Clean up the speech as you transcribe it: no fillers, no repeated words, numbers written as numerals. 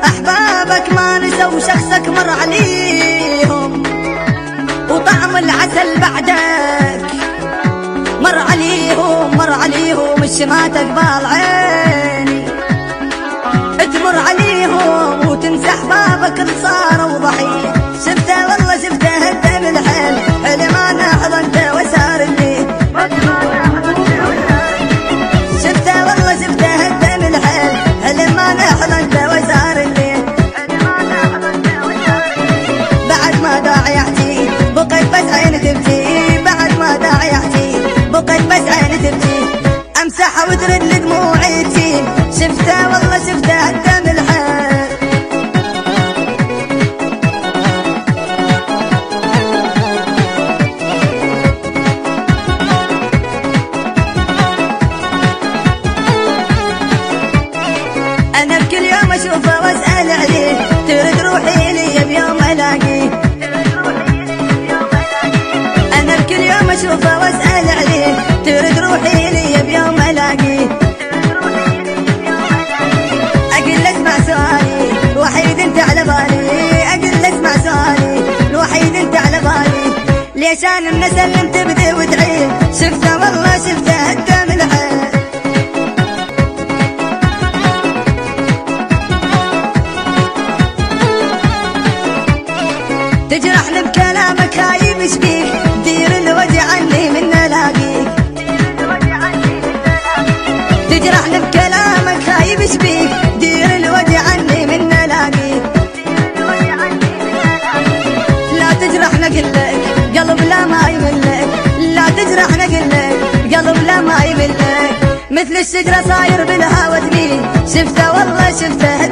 أحبابك ما نسوا شخصك مر عليهم، وطعم العسل بعدك مر عليهم، مر عليهم الشماتة قبال عيني، تمر عليهم وتنسى أحبابك اللي صاروا ضحية. شفته والله شفته الدم الحيل، حلم أنا حضنته وسار الليل. شفته والله شفته الدم الحيل، حلم أنا حضنته وسار الليل. بعد ما داعي أحكي بقيت بس عين تبكي، بعد ما داعي أحكي بقيت بس عين تبكي. أمسح وترد دموعي تجي. شفته والله شفته الدم الحيل. أنا بكل يوم أشوفه وأسأل عليه، ترد روحي لي بيوم ألاقيه. أنا بكل يوم أشوفه وأسأل عليه، ترد روحي لي بيوم ألاقيه. أقول له اسمع سؤالي الوحيد أنت على بالي، أقول له اسمع سؤالي الوحيد أنت على بالي. ليش أنا من أسلم تبدي وتعيد؟ شفته والله شفته الدم الحيل. تجرحني بكلامك خايب شبيك، دير الوجع عني من الاقيك. تجرحني بكلامك خايب شبيك، دير الوجع عني من الاقيك. لا تجرحني قلك قلب لا ما يملك، لا تجرحني قلك قلب لا ما يملك. مثل الشجرة صاير بالهوا تميل. شفته والله شفته